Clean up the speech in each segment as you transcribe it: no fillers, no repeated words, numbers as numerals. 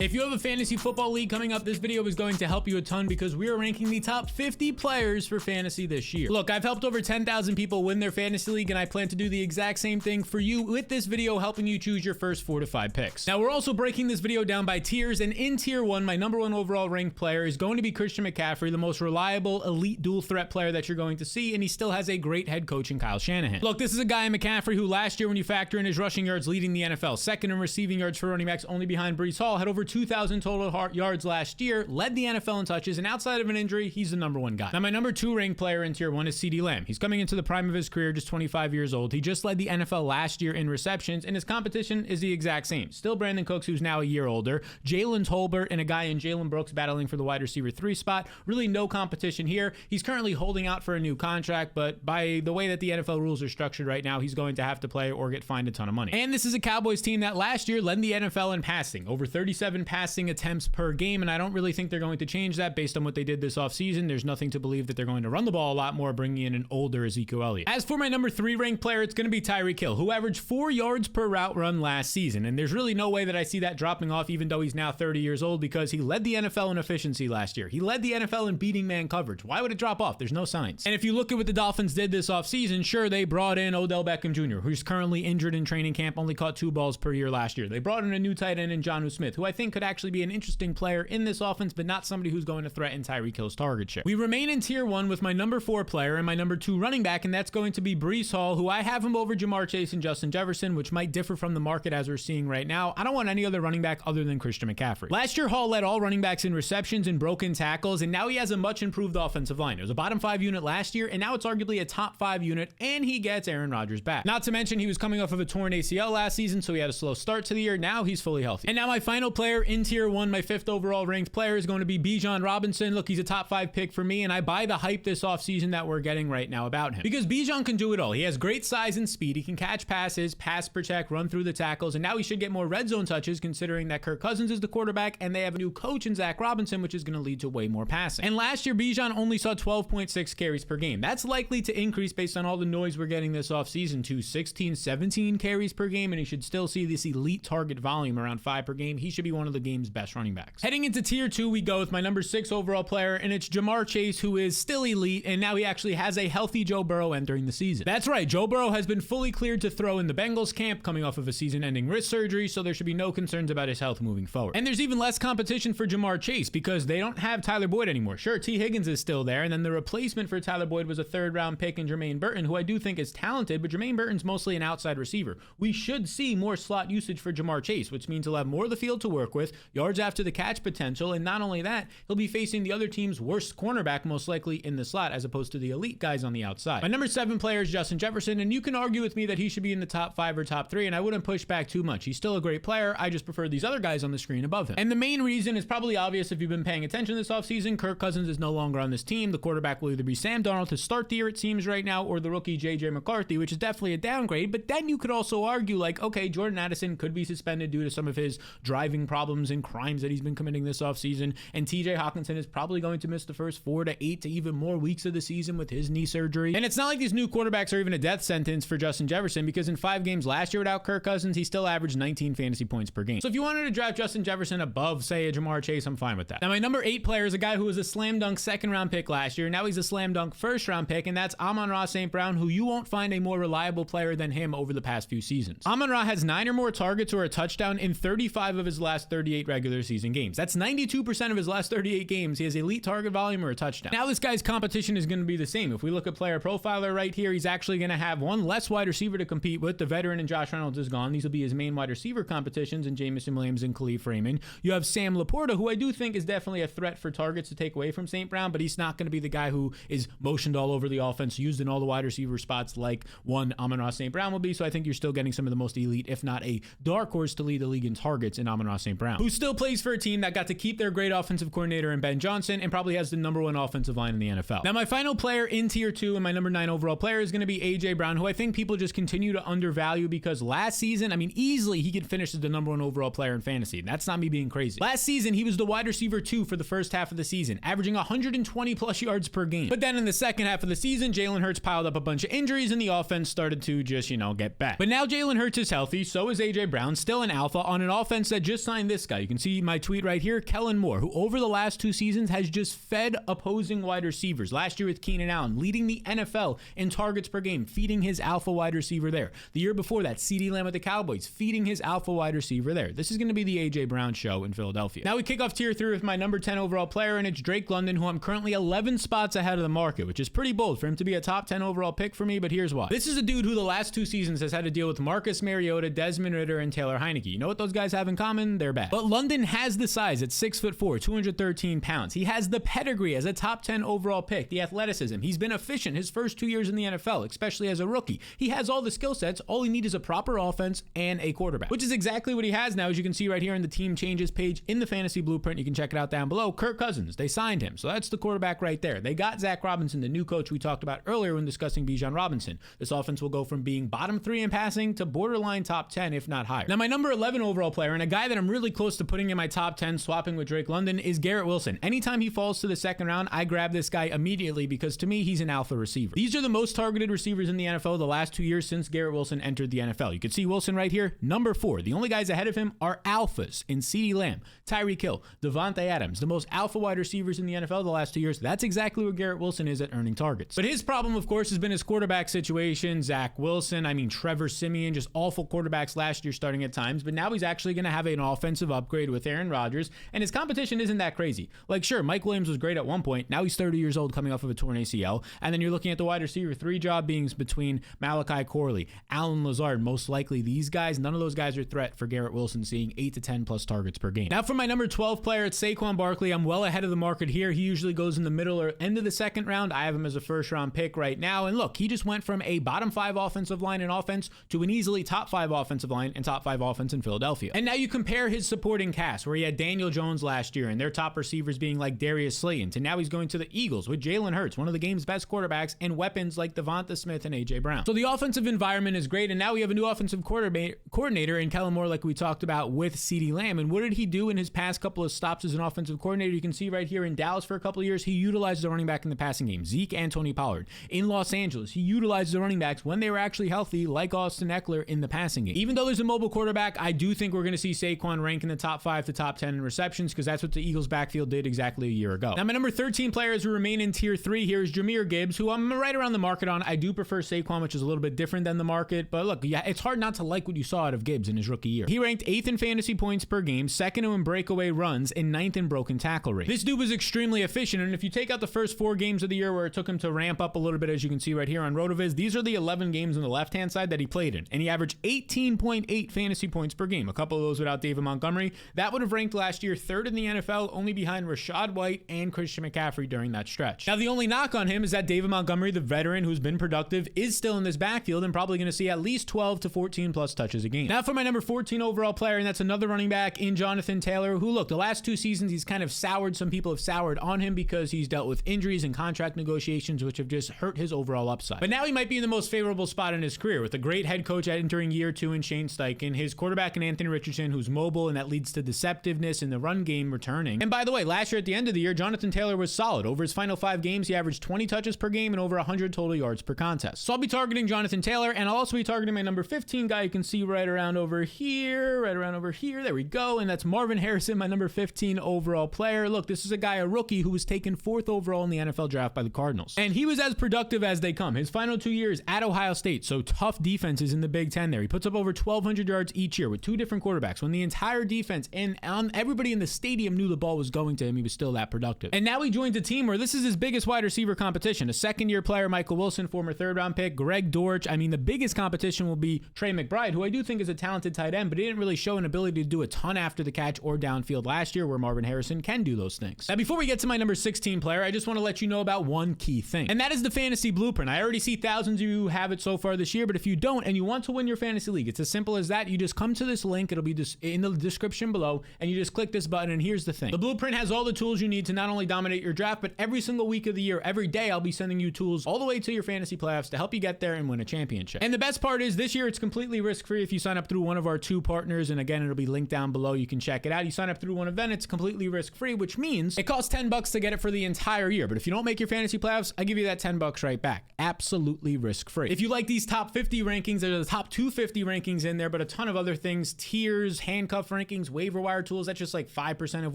If you have a fantasy football league coming up, this video is going to help you a ton because we are ranking the top 50 players for fantasy this year. Look, I've helped over 10,000 people win their fantasy league, and I plan to do the exact same thing for you with this video, helping you choose your first 4 to 5 picks. Now, we're also breaking this video down by tiers, and in tier 1, my number 1 overall ranked player is going to be Christian McCaffrey, the most reliable elite dual threat player that you're going to see, and he still has a great head coach in Kyle Shanahan. Look, this is a guy in McCaffrey who last year, when you factor in his rushing yards, leading the NFL, second in receiving yards for running backs, only behind Breece Hall, had over 2,000 total yards last year, led the NFL in touches, and outside of an injury, he's the number 1 guy. Now, my number 2 ranked player in tier 1 is CeeDee Lamb. He's coming into the prime of his career, just 25 years old. He just led the NFL last year in receptions, and his competition is the exact same. Still Brandon Cooks, who's now a year older, Jalen Tolbert, and a guy in Jalen Brooks battling for the wide receiver 3 spot. Really no competition here. He's currently holding out for a new contract, but by the way that the NFL rules are structured right now, he's going to have to play or get fined a ton of money. And this is a Cowboys team that last year led the NFL in passing, over 37 passing attempts per game, and I don't really think they're going to change that based on what they did this offseason. There's nothing to believe that they're going to run the ball a lot more, bringing in an older Ezekiel Elliott. As for my number 3 ranked player, it's going to be Tyreek Hill, who averaged 4 yards per route run last season, and there's really no way that I see that dropping off even though he's now 30 years old, because he led the NFL in efficiency last year. He led the NFL in beating man coverage. Why would it drop off? There's no signs. And if you look at what the Dolphins did this offseason, sure, they brought in Odell Beckham Jr., who's currently injured in training camp, only caught 2 balls per year last year. They brought in a new tight end in Jonnu Smith, who I think could actually be an interesting player in this offense, but not somebody who's going to threaten Tyreek Hill's target share. We remain in tier 1 with my number 4 player and my number 2 running back, and that's going to be Breece Hall, who I have him over Ja'Marr Chase and Justin Jefferson, which might differ from the market as we're seeing right now. I don't want any other running back other than Christian McCaffrey. Last year, Hall led all running backs in receptions and broken tackles, and now he has a much improved offensive line. It was a bottom 5 unit last year, and now it's arguably a top 5 unit, and he gets Aaron Rodgers back. Not to mention, he was coming off of a torn ACL last season, so he had a slow start to the year. Now he's fully healthy. And now my final player in tier 1, my 5th overall ranked player, is going to be Bijan Robinson. Look, he's a top 5 pick for me, and I buy the hype this offseason that we're getting right now about him. Because Bijan can do it all. He has great size and speed. He can catch passes, pass protect, run through the tackles, and now he should get more red zone touches considering that Kirk Cousins is the quarterback and they have a new coach in Zach Robinson, which is going to lead to way more passing. And last year, Bijan only saw 12.6 carries per game. That's likely to increase based on all the noise we're getting this offseason to 16, 17 carries per game, and he should still see this elite target volume around 5 per game. He should be one of the game's best running backs. Heading into tier 2, we go with my number 6 overall player, and it's Ja'Marr Chase, who is still elite, and now he actually has a healthy Joe Burrow entering the season. That's right, Joe Burrow has been fully cleared to throw in the Bengals camp, coming off of a season-ending wrist surgery, so there should be no concerns about his health moving forward. And there's even less competition for Ja'Marr Chase because they don't have Tyler Boyd anymore. Sure, T. Higgins is still there, and then the replacement for Tyler Boyd was a 3rd-round pick in Jermaine Burton, who I do think is talented, but Jermaine Burton's mostly an outside receiver. We should see more slot usage for Ja'Marr Chase, which means he'll have more of the field to work with, yards after the catch potential, and not only that, he'll be facing the other team's worst cornerback most likely in the slot as opposed to the elite guys on the outside. My number 7 player is Justin Jefferson, and you can argue with me that he should be in the top 5 or top 3, and I wouldn't push back too much. He's still a great player. I just prefer these other guys on the screen above him. And the main reason is probably obvious if you've been paying attention this offseason. Kirk Cousins is no longer on this team. The quarterback will either be Sam Darnold to start the year, it seems right now, or the rookie J.J. McCarthy, which is definitely a downgrade, but then you could also argue like, okay, Jordan Addison could be suspended due to some of his driving problems and crimes that he's been committing this offseason, and TJ Hawkinson is probably going to miss the first 4 to 8 to even more weeks of the season with his knee surgery. And it's not like these new quarterbacks are even a death sentence for Justin Jefferson, because in 5 games last year without Kirk Cousins, he still averaged 19 fantasy points per game. So if you wanted to draft Justin Jefferson above, say, a Ja'Marr Chase, I'm fine with that. Now, my number 8 player is a guy who was a slam dunk 2nd-round pick last year. Now he's a slam dunk 1st-round pick, and that's Amon-Ra St. Brown, who you won't find a more reliable player than him over the past few seasons. Amon-Ra has 9 or more targets or a touchdown in 35 of his last 38 regular season games. That's 92% of his last 38 games. He has elite target volume or a touchdown. Now this guy's competition is going to be the same. If we look at player profiler right here, he's actually going to have one less wide receiver to compete with. The veteran and Josh Reynolds is gone. These will be his main wide receiver competitions in Jameson Williams and Khalif Raymond. You have Sam Laporta, who I do think is definitely a threat for targets to take away from St. Brown, but he's not going to be the guy who is motioned all over the offense, used in all the wide receiver spots like one Amon-Ra St. Brown will be. So I think you're still getting some of the most elite, if not a dark horse to lead the league in targets in Amon-Ra St. Brown, who still plays for a team that got to keep their great offensive coordinator in Ben Johnson and probably has the number 1 offensive line in the NFL. Now my final player in tier 2 and my number 9 overall player is going to be A.J. Brown, who I think people just continue to undervalue because last season, I mean, easily he could finish as the number 1 overall player in fantasy. That's not me being crazy. Last season, he was the wide receiver 2 for the first half of the season, averaging 120 plus yards per game. But then in the second half of the season, Jalen Hurts piled up a bunch of injuries and the offense started to just, get back. But now Jalen Hurts is healthy, so is A.J. Brown, still an alpha on an offense that just signed find this guy. You can see my tweet right here, Kellen Moore, who over the last 2 seasons has just fed opposing wide receivers. Last year with Keenan Allen, leading the NFL in targets per game, feeding his alpha wide receiver there. The year before that, CeeDee Lamb with the Cowboys, feeding his alpha wide receiver there. This is going to be the A.J. Brown show in Philadelphia. Now we kick off tier 3 with my number 10 overall player, and it's Drake London, who I'm currently 11 spots ahead of the market, which is pretty bold for him to be a top 10 overall pick for me, but here's why. This is a dude who the last 2 seasons has had to deal with Marcus Mariota, Desmond Ridder, and Taylor Heineke. You know what those guys have in common? They're bad. But London has the size at 6'4", 213 pounds. He has the pedigree as a top 10 overall pick, the athleticism. He's been efficient his first 2 years in the NFL, especially as a rookie. He has all the skill sets. All he needs is a proper offense and a quarterback, which is exactly what he has now, as you can see right here in the team changes page in the fantasy blueprint. You can check it out down below. Kirk Cousins, they signed him. So that's the quarterback right there. They got Zach Robinson, the new coach we talked about earlier when discussing Bijan Robinson. This offense will go from being bottom 3 in passing to borderline top 10, if not higher. Now, my number 11 overall player, and a guy that I'm really close to putting in my top 10, swapping with Drake London, is Garrett Wilson. Anytime he falls to the second round, I grab this guy immediately because to me, he's an alpha receiver. These are the most targeted receivers in the NFL the last 2 years since Garrett Wilson entered the NFL. You can see Wilson right here, number 4. The only guys ahead of him are alphas in CeeDee Lamb, Tyreek Hill, Devontae Adams, the most alpha wide receivers in the NFL the last 2 years. That's exactly where Garrett Wilson is at earning targets. But his problem, of course, has been his quarterback situation. Zach Wilson, Trevor Siemian, just awful quarterbacks last year starting at times, but now he's actually going to have an offensive upgrade with Aaron Rodgers, and his competition isn't that crazy. Like, sure, Mike Williams was great at one point. Now he's 30 years old coming off of a torn ACL, and then you're looking at the wide receiver 3 job being between Malachi Corley, Allen Lazard. Most likely these guys, none of those guys are a threat for Garrett Wilson seeing 8 to 10 plus targets per game. Now for my number 12 player, it's Saquon Barkley. I'm well ahead of the market here. He usually goes in the middle or end of the second round. I have him as a first round pick right now, and look, he just went from a bottom 5 offensive line in offense to an easily top 5 offensive line and top 5 offense in Philadelphia. And now you compare his supporting cast, where he had Daniel Jones last year and their top receivers being like Darius Slayton, to now he's going to the Eagles with Jalen Hurts, one of the game's best quarterbacks, and weapons like Devonta Smith and A.J. Brown. So the offensive environment is great, and now we have a new offensive coordinator in Kellen Moore, like we talked about with CeeDee Lamb. And what did he do in his past couple of stops as an offensive coordinator? You can see right here in Dallas for a couple of years, he utilized the running back in the passing game, Zeke and Tony Pollard. In Los Angeles, he utilized the running backs when they were actually healthy, like Austin Eckler in the passing game. Even though there's a mobile quarterback, I do think we're going to see Saquon rank in the top 5 to top 10 in receptions, because that's what the Eagles backfield did exactly a year ago. Now, my number 13 players who remain in tier 3 here is Jahmyr Gibbs, who I'm right around the market on. I do prefer Saquon, which is a little bit different than the market, but look, yeah, it's hard not to like what you saw out of Gibbs in his rookie year. He ranked 8th in fantasy points per game, 2nd in breakaway runs, and 9th in broken tackle rate. This dude was extremely efficient, and if you take out the first 4 games of the year where it took him to ramp up a little bit, as you can see right here on RotoViz, these are the 11 games on the left-hand side that he played in, and he averaged 18.8 fantasy points per game, a couple of those without David Montgomery. That would have ranked last year 3rd in the NFL, only behind Rashad White and Christian McCaffrey during that stretch. Now, the only knock on him is that David Montgomery, the veteran who's been productive, is still in this backfield and probably going to see at least 12 to 14 plus touches a game. Now for my number 14 overall player, and that's another running back in Jonathan Taylor, who, look, the last 2 seasons he's kind of soured. Some people have soured on him because he's dealt with injuries and contract negotiations, which have just hurt his overall upside. But now he might be in the most favorable spot in his career with a great head coach entering year 2 in Shane Steichen, his quarterback in Anthony Richardson, who's mobile, and that leads to deceptiveness in the run game returning. And by the way, last year at the end of the year, Jonathan Taylor was solid. Over his final 5 games, he averaged 20 touches per game and over 100 total yards per contest. So I'll be targeting Jonathan Taylor, and I'll also be targeting my number 15 guy. You can see right around over here. There we go. And that's Marvin Harrison, my number 15 overall player. Look, this is a guy, a rookie, who was taken 4th overall in the NFL draft by the Cardinals. And he was as productive as they come. His final 2 years at Ohio State, so tough defenses in the Big Ten there. He puts up over 1,200 yards each year with 2 different quarterbacks. When the entire defense and everybody in the stadium knew the ball was going to him, he was still that productive. And now he joins a team where this is his biggest wide receiver competition. A second-year player, Michael Wilson, former 3rd-round pick, Greg Dortch. The biggest competition will be Trey McBride, who I do think is a talented tight end, but he didn't really show an ability to do a ton after the catch or downfield last year, where Marvin Harrison can do those things. Now, before we get to my number 16 player, I just want to let you know about one key thing, and that is the fantasy blueprint. I already see thousands of you have it so far this year, but if you don't and you want to win your fantasy league, it's as simple as that. You just come to this link. It'll be in the description below, and you just click this button, and here's the thing. The blueprint has all the tools you need to not only dominate your draft, but every single week of the year, every day, I'll be sending you tools all the way to your fantasy playoffs to help you get there and win a championship. And the best part is this year, it's completely risk-free if you sign up through one of our 2 partners, and again, it'll be linked down below. You can check it out. You sign up through one of them, it's completely risk-free, which means it costs $10 to get it for the entire year. But if you don't make your fantasy playoffs, I give you that $10 right back. Absolutely risk-free. If you like these top 50 rankings, there's the top 250 rankings in there, but a ton of other things, tiers, handcuff rankings, waiver wire tools. That's just like 5% of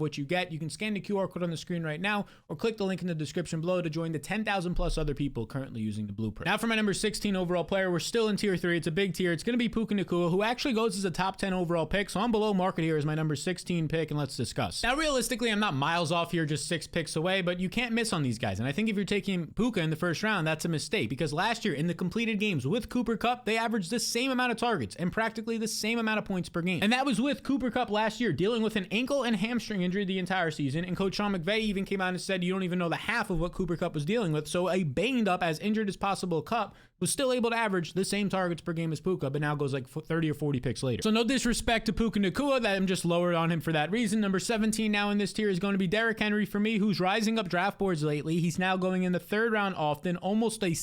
what you get. You can scan the QR code on the screen right now or click the link in the description below to join the 10,000 plus other people currently using the blueprint. Now for my number 16 overall player, we're still in tier 3. It's a big tier. It's going to be Puka Nacua, who actually goes as a top 10 overall pick. So I'm below market here as my number 16 pick, and let's discuss. Now realistically, I'm not miles off here, just 6 picks away, but you can't miss on these guys. And I think if you're taking Puka in the first round, that's a mistake, because last year in the completed games with Cooper Kupp, they averaged the same amount of targets and practically the same amount of points per game. And that was with Cooper Kupp last year dealing with an ankle and hamstring injury the entire season. And Coach Sean McVay even came out and said, you don't even know the half of what Cooper Kupp was dealing with. So a banged up, as injured as possible Kupp was still able to average the same targets per game as Puka, but now goes like 30 or 40 picks later. So no disrespect to Puka Nacua, that I'm just lowered on him for that reason. Number 17 now in this tier is going to be Derrick Henry for me, who's rising up draft boards lately. He's now going in the 3rd round often, almost a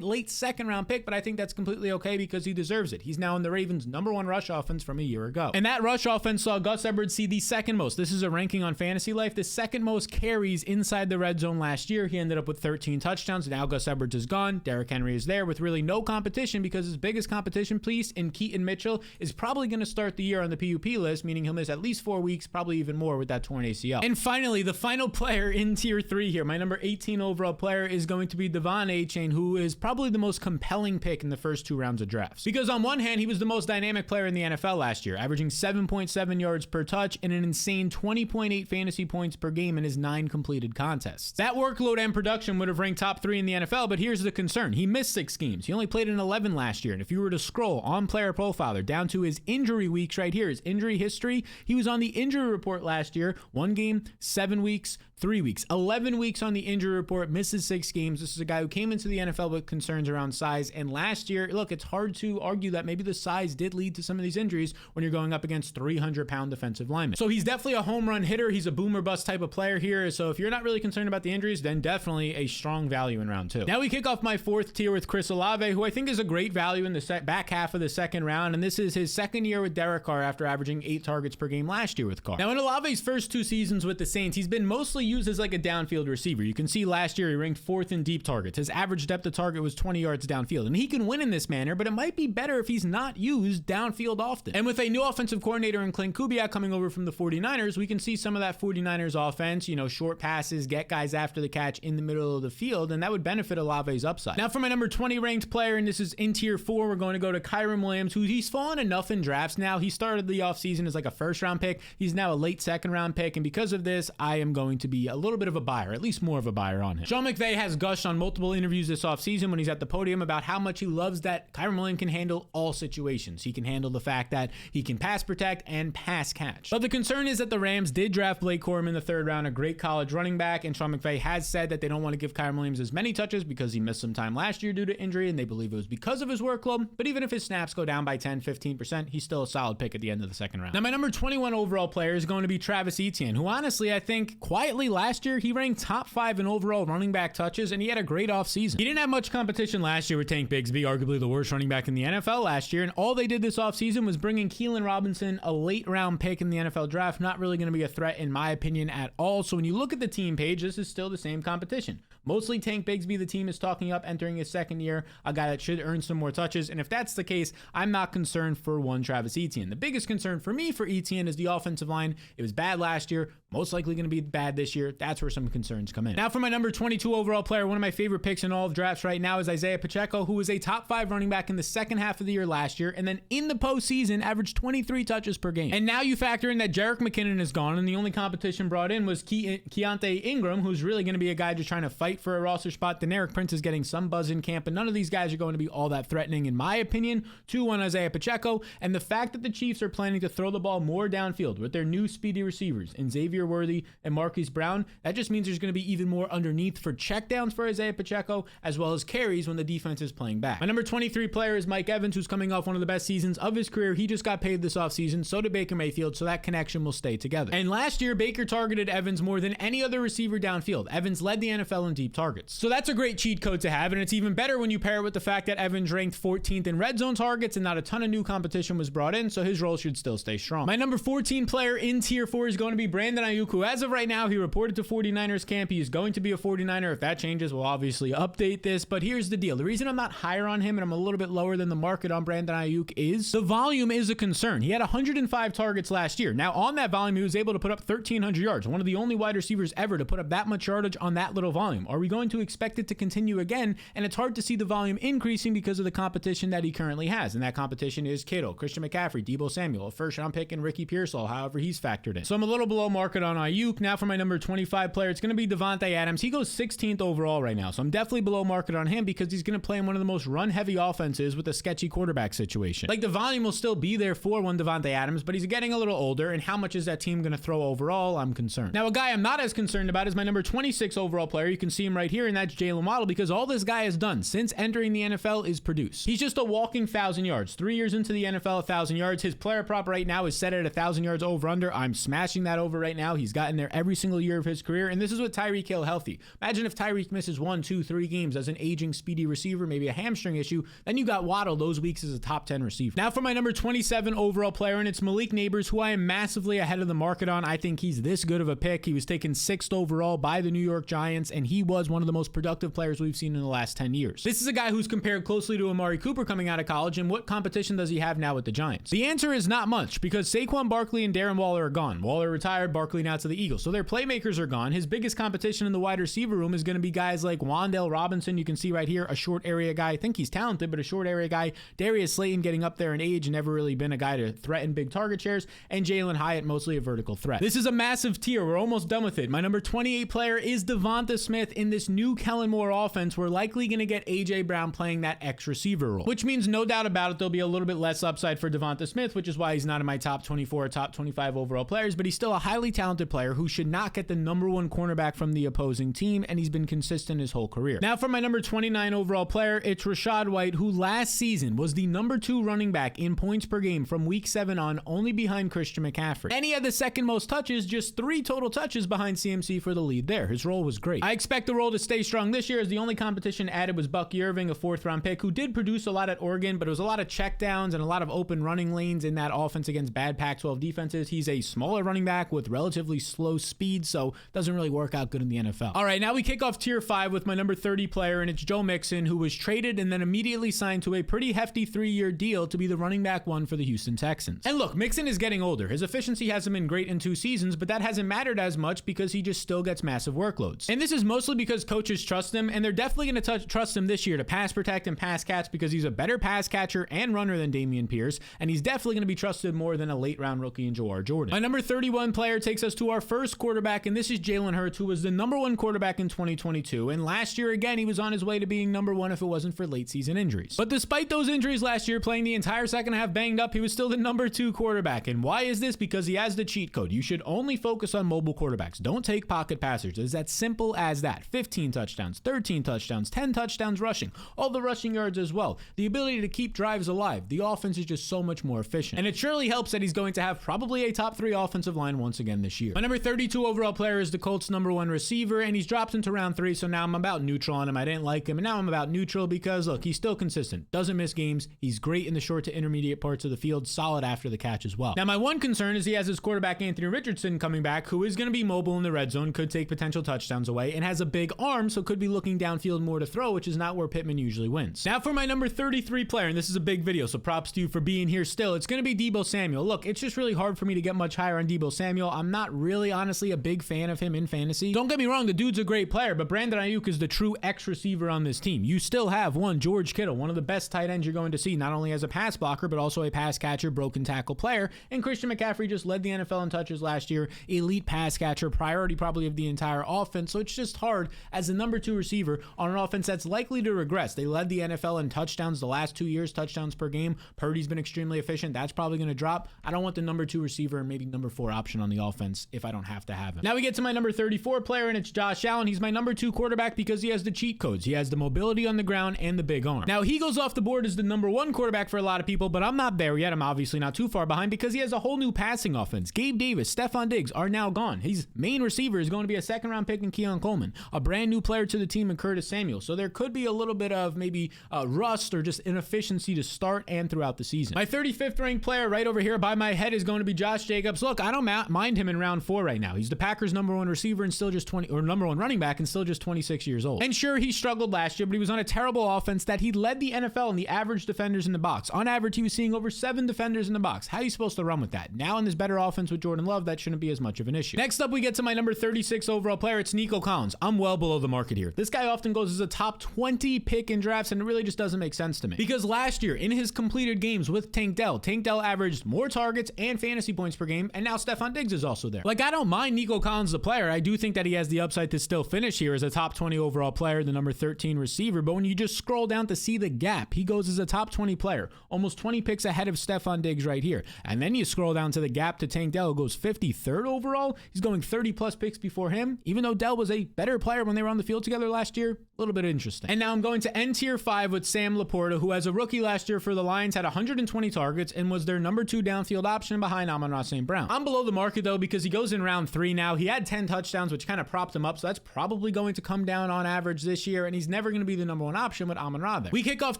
late second round pick, but I think that's completely okay because he deserves it. He's now in the Ravens' #1 rush offense from a year ago. And that rush offense saw Gus Edwards see the second most. This is a ranking on Fantasy Life, the second most carries inside the red zone last year. He ended up with 13 touchdowns. Now Gus Edwards is gone. Derrick Henry is there with really no competition, because his biggest competition piece in Keaton Mitchell is probably going to start the year on the PUP list, meaning he'll miss at least 4 weeks, probably even more with that torn ACL. And finally, the final player in tier 3 here, my number 18 overall player, is going to be Devon Achane, who is probably the most compelling pick in the first 2 rounds of drafts. Because on one hand, he was the most dynamic player in the NFL last year, averaging 7.7 yards per touch and an insane 20.8 fantasy points per game in his 9 completed contests. That workload and production would have ranked top 3 in the NFL, but here's the concern. He missed 6 games. He only played in 11 last year, and if you were to scroll on Player Profiler down to his injury weeks right here, his injury history, he was on the injury report last year, 1 game, 7 weeks, 3 weeks, 11 weeks on the injury report, misses 6 games. This is a guy who came into the NFL with concerns around size, and last year, look, it's hard to argue that maybe the size did lead to some of these injuries when you're going up against 300-pound defensive linemen. So he's definitely a home run hitter. He's a boom or bust type of player here. So if you're not really concerned about the injuries, then definitely a strong value in round 2. Now we kick off my 4th tier with Chris Olave, who I think is a great value in the back half of the 2nd round, and this is his 2nd year with Derek Carr after averaging 8 targets per game last year with Carr. Now in Olave's first 2 seasons with the Saints, he's been mostly used as like a downfield receiver. You can see last year he ranked 4th in deep targets. His average depth of target was 20 yards downfield, and he can win in this manner, but it might be better if he's not used downfield often. And with a new offensive coordinator in Clint Kubiak coming over from the 49ers, we can see some of that 49ers offense, short passes, get guys after the catch in the middle of the field, and that would benefit Olave's upside. Now for my number 20 ranked player, and this is in tier 4, we're going to go to Kyren Williams, who he's fallen enough in drafts now. He started the offseason as like a 1st round pick. He's now a late 2nd round pick, and because of this, I am going to be a little bit of a buyer, at least more of a buyer on him. Sean McVay has gushed on multiple interviews this offseason when he's at the podium about how much he loves that Kyren Williams can handle all situations. He can handle the fact that he can pass protect and pass catch. But the concern is that the Rams did draft Blake Corum in the 3rd round, a great college running back, and Sean McVay has said that they don't want to give Kyren Williams as many touches because he missed some time last year due to injury, and they believe it was because of his workload. But even if his snaps go down by 10-15%, he's still a solid pick at the end of the 2nd round. Now my number 21 overall player is going to be Travis Etienne, who honestly I think quietly last year he ranked top 5 in overall running back touches, and he had a great offseason. He didn't have much competition last year with Tank Bigsby, arguably the worst running back in the NFL last year, and all they did this offseason was bring in Keelan Robinson, a late round pick in the NFL draft, not really going to be a threat in my opinion at all. So when you look at the team page, this is still the same competition. Mostly Tank Bigsby, the team is talking up entering his 2nd year, a guy that should earn some more touches, and if that's the case, I'm not concerned for one Travis Etienne. The biggest concern for me for Etienne is the offensive line. It was bad last year, most likely going to be bad this year. That's where some concerns come in. Now for my number 22 overall player, one of my favorite picks in all of drafts right now is Isaiah Pacheco, who was a top 5 running back in the 2nd half of the year last year, and then in the postseason averaged 23 touches per game. And now you factor in that Jerick McKinnon is gone, and the only competition brought in was Keontae Ingram, who's really going to be a guy just trying to fight for a roster spot. Deneric Prince is getting some buzz in camp, and none of these guys are going to be all that threatening, in my opinion, to one Isaiah Pacheco. And the fact that the Chiefs are planning to throw the ball more downfield with their new speedy receivers in Xavier Worthy and Marquise Brown, that just means there's going to be even more underneath for checkdowns for Isaiah Pacheco, as well as carries when the defense is playing back. My number 23 player is Mike Evans, who's coming off one of the best seasons of his career. He just got paid this offseason, so did Baker Mayfield, so that connection will stay together. And last year, Baker targeted Evans more than any other receiver downfield. Evans led the NFL in deep targets. So that's a great cheat code to have, and it's even better when you pair it with the fact that Evans ranked 14th in red zone targets and not a ton of new competition was brought in, so his role should still stay strong. My number 14 player in tier 4 is going to be Brandon Ayuk, who as of right now, he reported to 49ers camp. He is going to be a 49er. If that changes, we'll obviously update this. But here's the deal. The reason I'm not higher on him and I'm a little bit lower than the market on Brandon Ayuk is the volume is a concern. He had 105 targets last year. Now, on that volume, he was able to put up 1,300 yards. One of the only wide receivers ever to put up that much yardage on that little volume. Are we going to expect it to continue again? And it's hard to see the volume increasing because of the competition that he currently has. And that competition is Kittle, Christian McCaffrey, Deebo Samuel, a first-round pick, and Ricky Pearsall, however he's factored in. So I'm a little below market on Ayuk. Now for my number 25 player, it's going to be Davante Adams. He goes 16th overall right now. So I'm definitely below market on him because he's going to play in one of the most run-heavy offenses with a sketchy quarterback situation. Like, the volume will still be there for one Davante Adams, but he's getting a little older, and how much is that team going to throw overall? I'm concerned. Now, a guy I'm not as concerned about is my number 26 overall player. You can see him right here, and that's Jalen Waddle, because all this guy has done since entering the NFL is produce. He's just a walking 1,000 yards. 3 years into the NFL, 1,000 yards. His player prop right now is set at 1,000 yards over under. I'm smashing that over right now. He's gotten there every single year of his career, and this is with Tyreek Hill healthy. Imagine if Tyreek misses 1, 2, 3 games as an aging, speedy receiver, maybe a hamstring issue, then you got Waddle those weeks as a top 10 receiver. Now for my number 27 overall player, and it's Malik Nabers, who I am massively ahead of the market on. I think he's this good of a pick. He was taken 6th overall by the New York Giants, and he was one of the most productive players we've seen in the last 10 years. This is a guy who's compared closely to Amari Cooper coming out of college, and what competition does he have now with the Giants? The answer is not much, because Saquon Barkley and Darren Waller are gone. Waller retired, Barkley now to the Eagles. So their playmakers are gone. His biggest competition in the wide receiver room is going to be guys like Wan'Dale Robinson. You can see right here, a short area guy. I think he's talented, but a short area guy. Darius Slayton getting up there in age and never really been a guy to threaten big target shares. And Jalen Hyatt, mostly a vertical threat. This is a massive tier. We're almost done with it. My number 28 player is Devonta Smith. In this new Kellen Moore offense, we're likely going to get A.J. Brown playing that X receiver role, which means no doubt about it, there'll be a little bit less upside for Devonta Smith, which is why he's not in my top 24 or top 25 overall players, but he's still a highly talented player who should not get the number 1 cornerback from the opposing team, and he's been consistent his whole career. Now for my number 29 overall player, it's Rachaad White, who last season was the number 2 running back in points per game from week 7 on, only behind Christian McCaffrey. And he had the second most touches, just 3 total touches behind CMC for the lead there. His role was great. I expect the role to stay strong this year, as the only competition added was Bucky Irving, a 4th-round pick, who did produce a lot at Oregon, but it was a lot of checkdowns and a lot of open running lanes in that offense against bad Pac-12 defenses. He's a smaller running back with relatively slow speed, so doesn't really work out good in the NFL. All right, now we kick off tier 5 with my number 30 player, and it's Joe Mixon, who was traded and then immediately signed to a pretty hefty 3-year deal to be the running back 1 for the Houston Texans. And look, Mixon is getting older. His efficiency hasn't been great in 2 seasons, but that hasn't mattered as much because he just still gets massive workloads. And this is mostly because coaches trust him, and they're definitely going to trust him this year to pass protect and pass catch, because he's a better pass catcher and runner than Dameon Pierce, and he's definitely going to be trusted more than a late-round rookie in Jawar Jordan. My number 31 player takes us to our first quarterback, and this is Jalen Hurts, who was the number 1 quarterback in 2022, and last year, again, he was on his way to being number 1 if it wasn't for late season injuries. But despite those injuries last year, playing the entire second half banged up, he was still the number 2 quarterback. And why is this? Because he has the cheat code. You should only focus on mobile quarterbacks. Don't take pocket passers. It's that simple as that. 15 touchdowns, 13 touchdowns, 10 touchdowns rushing, all the rushing yards as well. The ability to keep drives alive. The offense is just so much more efficient. And it surely helps that he's going to have probably a top 3 offensive line once again this year. My number 32 overall player is the Colts' number 1 receiver, and he's dropped into round 3, so now I'm about neutral on him. I didn't like him, and now I'm about neutral because, look, he's still consistent. Doesn't miss games. He's great in the short to intermediate parts of the field. Solid after the catch as well. Now, my one concern is he has his quarterback Anthony Richardson coming back, who is going to be mobile in the red zone, could take potential touchdowns away, and has a big arm, so could be looking downfield more to throw, which is not where Pittman usually wins. Now for my number 33 player, and this is a big video, so props to you for being here still. It's going to be Deebo Samuel. Look, it's just really hard for me to get much higher on Deebo Samuel. I'm not really, honestly, a big fan of him in fantasy. Don't get me wrong, the dude's a great player, but Brandon Ayuk is the true X receiver on this team. You still have one George Kittle, one of the best tight ends you're going to see, not only as a pass blocker, but also a pass catcher, broken tackle player. And Christian McCaffrey just led the NFL in touches last year, elite pass catcher, priority probably of the entire offense. So it's just hard as the number 2 receiver on an offense that's likely to regress. They led the NFL in touchdowns the last 2 years, touchdowns per game. Purdy's been extremely efficient. That's probably going to drop. I don't want the number 2 receiver and maybe number 4 option on the offense if I don't have to have him. Now we get to my number 34 player, and it's Josh Allen. He's my number 2 quarterback because he has the cheat codes. He has the mobility on the ground and the big arm. Now he goes off the board as the number 1 quarterback for a lot of people, but I'm not there yet. I'm obviously not too far behind because he has a whole new passing offense. Gabe Davis, Stephon Diggs are now gone. His main receiver is going to be a 2nd-round pick in Keon Coleman, a brand new player to the team in Curtis Samuel. So there could be a little bit of maybe rust or just inefficiency to start and throughout the season. My 35th ranked player right over here by my head is going to be Josh Jacobs. Look, I don't mind him in round 4 right now. He's the Packers' #1 receiver and still just #1 running back and still just 26 years old. And sure, he struggled last year, but he was on a terrible offense that he led the NFL in the average defenders in the box. On average, he was seeing over 7 defenders in the box. How are you supposed to run with that? Now in this better offense with Jordan Love, that shouldn't be as much of an issue. Next up, we get to my number 36 overall player. It's Nico Collins. I'm well below the market here. This guy often goes as a top 20 pick in drafts, and it really just doesn't make sense to me. Because last year, in his completed games with Tank Dell averaged more targets and fantasy points per game, and now Stefon Diggs is also there. Like, I don't mind Nico Collins, the player. I do think that he has the upside to still finish here as a top 20 overall player, the number 13 receiver, but when you just scroll down to see the gap, he goes as a top 20 player, almost 20 picks ahead of Stefon Diggs right here. And then you scroll down to the gap to Tank Dell, who goes 53rd overall. He's going 30 plus picks before him, even though Dell was a better player when they were on the field together last year. A little bit interesting. And now I'm going to end tier 5 with Sam Laporta, who as a rookie last year for the Lions had 120 targets and was their number 2 downfield option behind Amon-Ra St. Brown. I'm below the market though because he goes in round 3 now. He had 10 touchdowns, which kind of propped him up, so that's probably going to come down on average this year, and he's never going to be the #1 option with Amon-Ra there. We kick off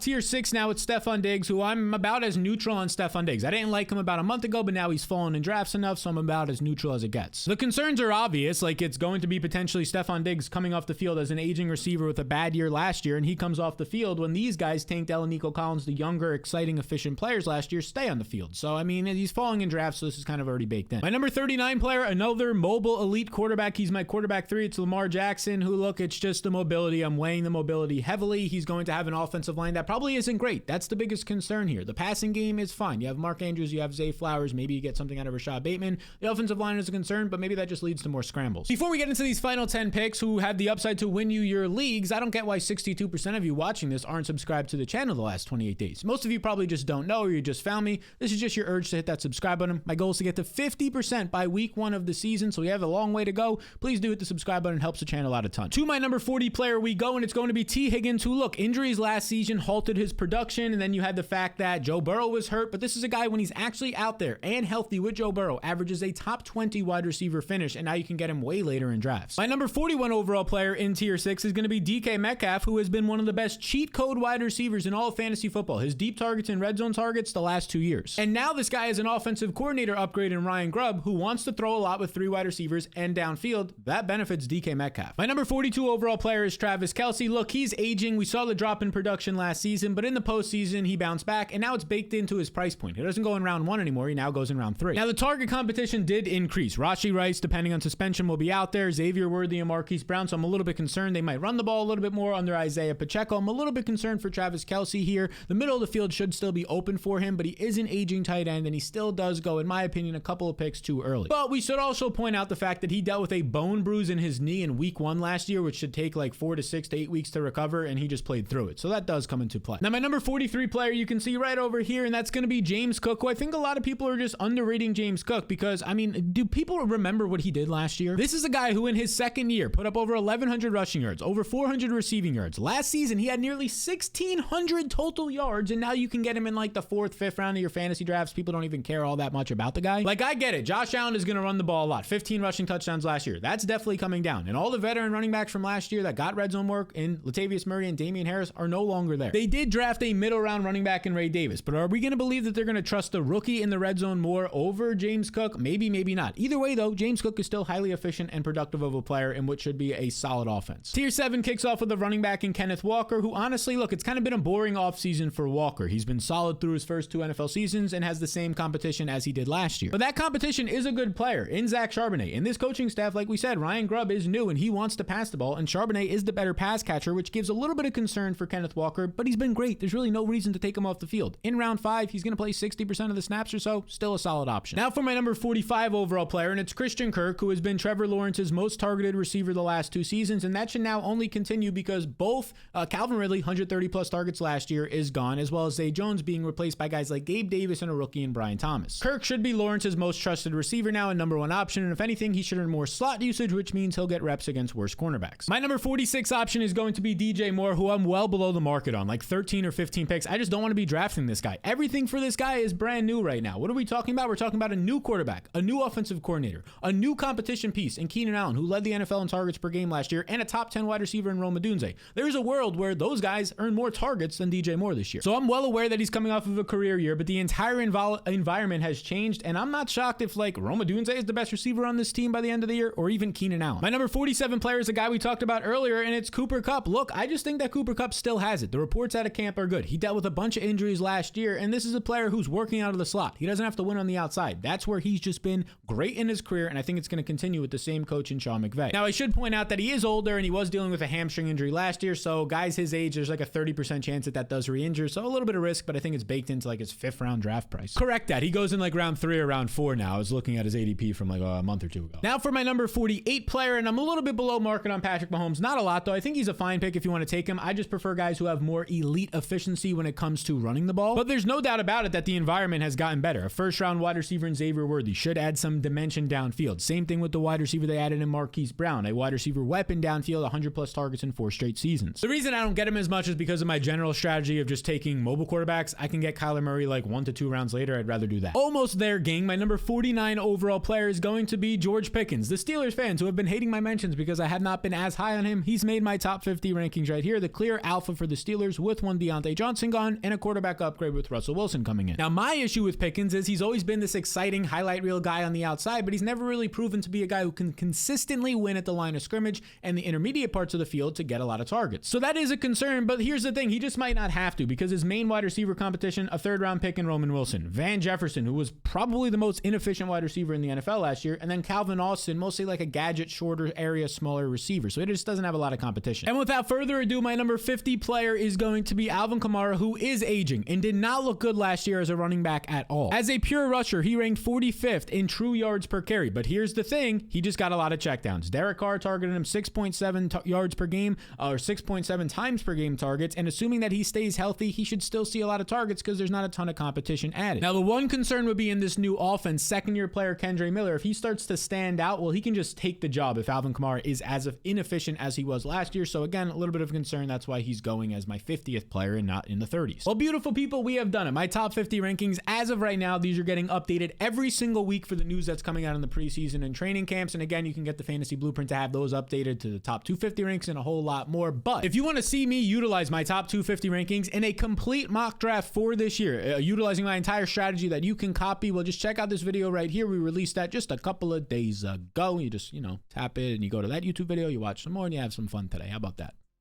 tier 6 now with Stefon Diggs, who I'm about as neutral on Stefon Diggs. I didn't like him about a month ago, but now he's fallen in drafts enough, so I'm about as neutral as it gets. The concerns are obvious, like it's going to be potentially Stefon Diggs coming off the field as an aging receiver with a bad year last year, and he comes off the field when these guys, Tank Dell and Nico Collins, the younger, exciting, efficient players last year, stay on the field. So, I mean, he's falling in drafts, so this is kind of already baked in. My number 39 player, another mobile elite quarterback. He's my quarterback 3. It's Lamar Jackson, who, look, it's just the mobility. I'm weighing the mobility heavily. He's going to have an offensive line that probably isn't great. That's the biggest concern here. The passing game is fine. You have Mark Andrews, you have Zay Flowers, maybe you get something out of Rashad Bateman. The offensive line is a concern, but maybe that just leads to more scrambles. Before we get into these final 10 picks who have the upside to win you your leagues, I don't get why 62% of you watching this aren't subscribed to the channel the last 28 days. Most of you probably just don't know, or you just found me. This is just your urge to hit that subscribe button. My goal is to get to 50% by week 1 of the season, so we have a long way to go. Please do hit the subscribe button. It helps the channel out a ton. To my number 40 player we go, and it's going to be T. Higgins, who, look, injuries last season halted his production, and then you had the fact that Joe Burrow was hurt, but this is a guy when he's actually out there and healthy with Joe Burrow, averages a top 20 wide receiver finish, and now you can get him way later in drafts. My number 41 overall player in tier 6 is going to be DK Metcalf, who has been one of the best cheat code wide receivers in all of fantasy football. His deep targets and red zone targets the last 2 years. And now this guy is an offensive coordinator upgrade in Ryan Grubb, who wants to throw a lot with 3 wide receivers and downfield. That benefits DK Metcalf. My number 42 overall player is Travis Kelce. Look, he's aging. We saw the drop in production last season, but in the postseason, he bounced back, and now it's baked into his price point. He doesn't go in round 1 anymore. He now goes in round 3. Now, the target competition did increase. Rashee Rice, depending on suspension, will be out there. Xavier Worthy and Marquise Brown, so I'm a little bit concerned. They might run the ball a little bit more under Isaiah Pacheco. I'm a little bit concerned for Travis Kelce here. The middle of the field should still be open for him, but he is an aging tight end, and he still does go, in my opinion, a couple of picks too early. But we should also point out the fact that he dealt with a bone bruise in his knee in week 1 last year, which should take like 4 to 6 to 8 weeks to recover, and he just played through it. So that does come into play. Now, my number 43 player you can see right over here, and that's going to be James Cook, who I think a lot of people are just underrating James Cook because, I mean, do people remember what he did last year? This is a guy who in his second year put up over 1,100 rushing yards, over 400 receiving yards. Last season, he had nearly 1,600 total yards, and now you can get him in like the 4th, 5th round of your fantasy drafts. People don't even care all that much about the guy. Like, I get it. Josh Allen is going to run the ball a lot. 15 rushing touchdowns last year. That's definitely coming down. And all the veteran running backs from last year that got red zone work in Latavius Murray and Damian Harris are no longer there. They did draft a middle round running back in Ray Davis, but are we going to believe that they're going to trust the rookie in the red zone more over James Cook? Maybe, maybe not. Either way, though, James Cook is still highly efficient and productive of a player in what should be a solid offense. Tier 7 kicks off with the running back in Kenneth Walker, who honestly, look, it's kind of been a boring offseason for Walker. He's been solid through his first 2 NFL seasons and has the same competition as he did last year. But that competition is a good player in Zach Charbonnet. And this coaching staff, like we said, Ryan Grubb is new and he wants to pass the ball, and Charbonnet is the better pass catcher, which gives a little bit of concern for Kenneth Walker, but he's been great. There's really no reason to take him off the field. In round 5, he's going to play 60% of the snaps or so, still a solid option. Now for my number 45 overall player, and it's Christian Kirk, who has been Trevor Lawrence's most targeted receiver the last 2 seasons, and that should now only continue because both Calvin Ridley, 130 plus targets last year, is gone, as well as Zay Jones being replaced by guys like Gabe Davis and a rookie in Brian Thomas. Kirk should be Lawrence's most trusted receiver now and number 1 option, and if anything, he should earn more slot usage, which means he'll get reps against worse cornerbacks. My number 46 option is going to be DJ Moore, who I'm well below the market on, like 13 or 15 picks. I just don't want to be drafting this guy. Everything for this guy is brand new right now. What are we talking about? We're talking about a new quarterback, a new offensive coordinator, a new competition piece in Keenan Allen, who led the NFL in targets per game last year, and a top 10 wide receiver in Rome Odunze. There's a world where those guys earn more targets than DJ Moore this year. So I'm well aware that he's coming off of a career year, but the entire environment has changed, and I'm not shocked if like Rome Odunze Jose is the best receiver on this team by the end of the year, or even Keenan Allen. My number 47 player is a guy we talked about earlier, and it's Cooper Kupp. Look, I just think that Cooper Kupp still has it. The reports out of camp are good. He dealt with a bunch of injuries last year, and this is a player who's working out of the slot. He doesn't have to win on the outside. That's where he's just been great in his career, and I think it's going to continue with the same coach in Sean McVay. Now, I should point out that he is older, and he was dealing with a hamstring injury last year, so guys his age, there's like a 30% chance that does re-injure, so a little bit of risk, but I think it's baked into like his 5th round draft price. Correct that. He goes in like round 3 or round 4 now. I was looking at his ADP from like a month or 2 ago. Now for my number 48 player, and I'm a little bit below market on Patrick Mahomes. Not a lot though. I think he's a fine pick if you want to take him. I just prefer guys who have more elite efficiency when it comes to running the ball. But there's no doubt about it that the environment has gotten better. A 1st round wide receiver in Xavier Worthy should add some dimension downfield. Same thing with the wide receiver they added in Marquise Brown, a wide receiver weapon downfield, 100 plus targets in 4 straight seasons. The reason I don't get him as much is because of my general strategy of just taking mobile quarterbacks. I can get Kyler Murray like 1 to 2 rounds later. I'd rather do that. Almost there, gang. My number 49 overall player is going to be George Pickens. The Steelers fans who have been hating my mentions because I had not been as high on him, he's made my top 50 rankings right here. The clear alpha for the Steelers with one Deontay Johnson gone and a quarterback upgrade with Russell Wilson coming in. Now, my issue with Pickens is he's always been this exciting highlight reel guy on the outside, but he's never really proven to be a guy who can consistently win at the line of scrimmage and the intermediate parts of the field to get a lot of targets. So that is a concern, but here's the thing. He just might not have to because his main wide receiver competition, a 3rd round pick in Roman Wilson, Van Jefferson, who was probably the most inefficient wide receiver in the NFL last year, and then Calvin Austin, mostly like a gadget, shorter area, smaller receiver. So it just doesn't have a lot of competition. And without further ado, my number 50 player is going to be Alvin Kamara, who is aging and did not look good last year as a running back at all. As a pure rusher, he ranked 45th in true yards per carry. But here's the thing, he just got a lot of checkdowns. Derek Carr targeted him 6.7 yards per game, or 6.7 times per game targets, and assuming that he stays healthy, he should still see a lot of targets because there's not a ton of competition added. Now, the one concern would be in this new offense, 2nd-year player Kendre Miller, if he starts to stand out, well, he can just take the job if Alvin Kamara is as inefficient as he was last year. So again, a little bit of concern. That's why he's going as my 50th player and not in the 30s. Well, beautiful people, we have done it. My top 50 rankings as of right now, these are getting updated every single week for the news that's coming out in the preseason and training camps. And again, you can get the fantasy blueprint to have those updated to the top 250 ranks and a whole lot more. But if you want to see me utilize my top 250 rankings in a complete mock draft for this year, utilizing my entire strategy that you can copy, well, just check out this video right here. We released that just a couple of days ago. You just, tap it and you go to that YouTube video, you watch some more and you have some fun today. How about that?